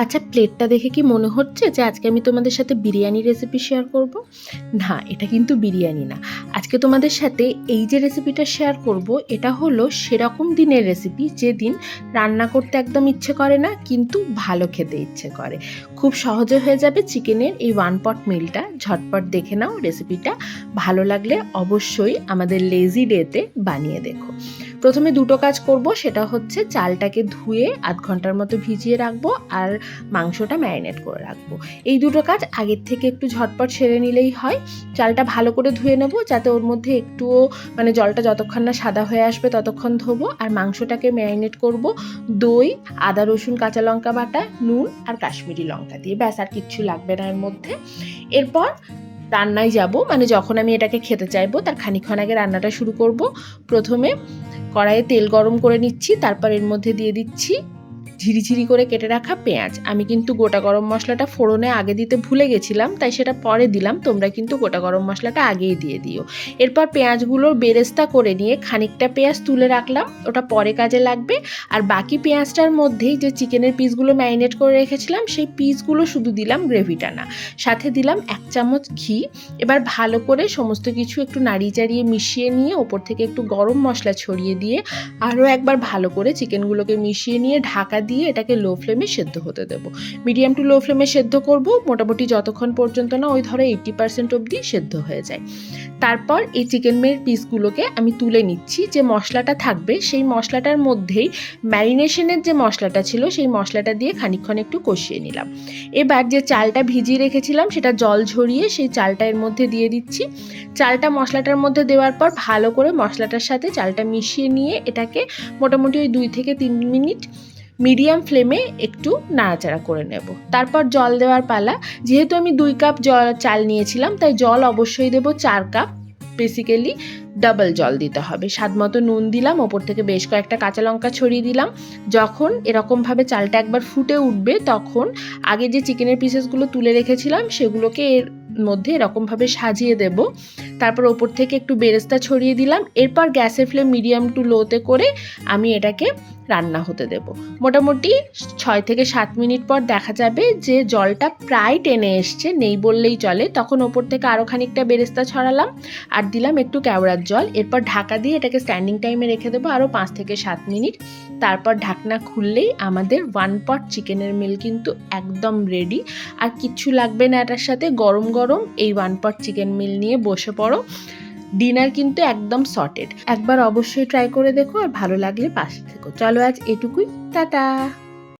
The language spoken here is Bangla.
আচ্ছা, প্লেটটা দেখে কি মনে হচ্ছে যে আজকে আমি তোমাদের সাথে বিরিয়ানি রেসিপি শেয়ার করব? না, এটা কিন্তু বিরিয়ানি না। আজকে তোমাদের সাথে এই যে রেসিপিটা শেয়ার করব, এটা হলো সেরকম দিনের রেসিপি যেদিন রান্না করতে একদম ইচ্ছে করে না, কিন্তু ভালো খেতে ইচ্ছে করে। খুব সহজে হয়ে যাবে চিকেনের এই ওয়ান পট মিলটা। ঝটপট দেখে নাও রেসিপিটা। ভালো লাগলে অবশ্যই আমাদের লেজি ডেতে বানিয়ে দেখো। প্রথমে দুটো কাজ করব, সেটা হচ্ছে চালটাকে ধুয়ে আধ ঘন্টার মতো ভিজিয়ে রাখবো আর মাংসটা ম্যারিনেট করে রাখবো। এই দুটো কাজ আগের থেকে একটু ঝটপট সেরে নিলেই হয়। চালটা ভালো করে ধুয়ে নেব, যাতে ওর মধ্যে একটুও জলটা যতক্ষণ না সাদা হয়ে আসবে ততক্ষণ ধোবো। আর মাংসটাকে ম্যারিনেট করব দই, আদা রসুন কাঁচা লঙ্কা বাটা, নুন আর কাশ্মীরি লঙ্কা দিয়ে। ব্যাস, আর কিচ্ছু লাগবে না এর মধ্যে। এরপর রান্নায় যাব, যখন আমি এটাকে খেতে চাইবো তার খানিকক্ষণ আগে রান্নাটা শুরু করব। প্রথমে কড়াইয়ে তেল গরম করে নিচ্ছি, তারপর এর মধ্যে দিয়ে দিচ্ছি ঝিরিঝিরি করে কেটে রাখা পেঁয়াজ। আমি কিন্তু গোটা গরম মশলাটা ফোড়নে আগে দিতে ভুলে গেছিলাম, তাই সেটা পরে দিলাম। তোমরা কিন্তু গোটা গরম মশলাটা আগেই দিয়ে দিও। এরপর পেঁয়াজগুলোর বেরেস্তা করে নিয়ে খানিকটা পেঁয়াজ তুলে রাখলাম, ওটা পরে কাজে লাগবে। আর বাকি পেঁয়াজটার মধ্যেই যে চিকেনের পিসগুলো ম্যারিনেট করে রেখেছিলাম, সেই পিসগুলো শুধু দিলাম, গ্রেভিটা না। সাথে দিলাম 1 চামচ ঘি। এবার ভালো করে সমস্ত কিছু একটু নাড়িয়ে চাড়িয়ে মিশিয়ে নিয়ে ওপর থেকে একটু গরম মশলা ছড়িয়ে দিয়ে আরও একবার ভালো করে চিকেনগুলোকে মিশিয়ে নিয়ে ঢাকা দিয়ে এটাকে লো ফ্লেমে সেদ্ধ হতে দেব। মিডিয়াম টু লো ফ্লেমে সেদ্ধ করব, মোটামুটি যতক্ষণ পর্যন্ত না ওই ধরো 80% অবধি সেদ্ধ হয়ে যায়। তারপর এই চিকেনের পিসগুলোকে আমি তুলে নিচ্ছি। যে মশলাটা থাকবে সেই মশলাটার মধ্যেই ম্যারিনেশনের যে মশলাটা ছিল সেই মশলাটা দিয়ে খানিকক্ষণ একটু কষিয়ে নিলাম। এবার যে চালটা ভিজিয়ে রেখেছিলাম সেটা জল ঝরিয়ে সেই চালটা এর মধ্যে দিয়ে দিচ্ছি। চালটা মশলাটার মধ্যে দেওয়ার পর ভালো করে মশলাটার সাথে চালটা মিশিয়ে নিয়ে এটাকে মোটামুটি ওই 2 থেকে 3 মিনিট মিডিয়াম ফ্লেমে একটু নাড়াচাড়া করে নেব। তারপর জল দেওয়ার পালা। যেহেতু আমি 2 কাপ চাল নিয়েছিলাম, তাই জল অবশ্যই দেব 4 কাপ। বেসিক্যালি ডাবল জল দিতে হবে। স্বাদ মতো নুন দিলাম, ওপর থেকে বেশ কয়েকটা কাঁচা লঙ্কা ছড়িয়ে দিলাম। যখন এরকমভাবে চালটা একবার ফুটে উঠবে, তখন আগে যে চিকেনের পিসেসগুলো তুলে রেখেছিলাম সেগুলোকে এর মধ্যে এরকমভাবে সাজিয়ে দেব। তারপর ওপর থেকে একটু বেরেস্তা ছড়িয়ে দিলাম। এরপর গ্যাসের ফ্লেম মিডিয়াম টু লোতে করে আমি এটাকে রান্না হতে দেব। মোটামুটি 6 থেকে 7 মিনিট পর দেখা যাবে যে জলটা প্রায় টেনে এসছে, নেই বললেই চলে। তখন ওপর থেকে আরও খানিকটা বেরেস্তা ছড়ালাম আর দিলাম একটু কেওড়ার জল। এরপর ঢাকা দিয়ে এটাকে স্ট্যান্ডিং টাইমে রেখে দেবো আরও 5 থেকে 7 মিনিট। তারপর ঢাকনা খুললেই আমাদের ওয়ান পট চিকেনের মিল কিন্তু একদম রেডি। আর কিচ্ছু লাগবে না এটার সাথে। গরম গরম এই ওয়ান পট চিকেন মিল নিয়ে বসে পড়ো। ডিনার কিন্তু একদম সর্টেড। একবার অবশ্যই ট্রাই করে দেখো, আর ভালো লাগলে পাশে থেকো। চলো আজ এটুকুই, টাটা।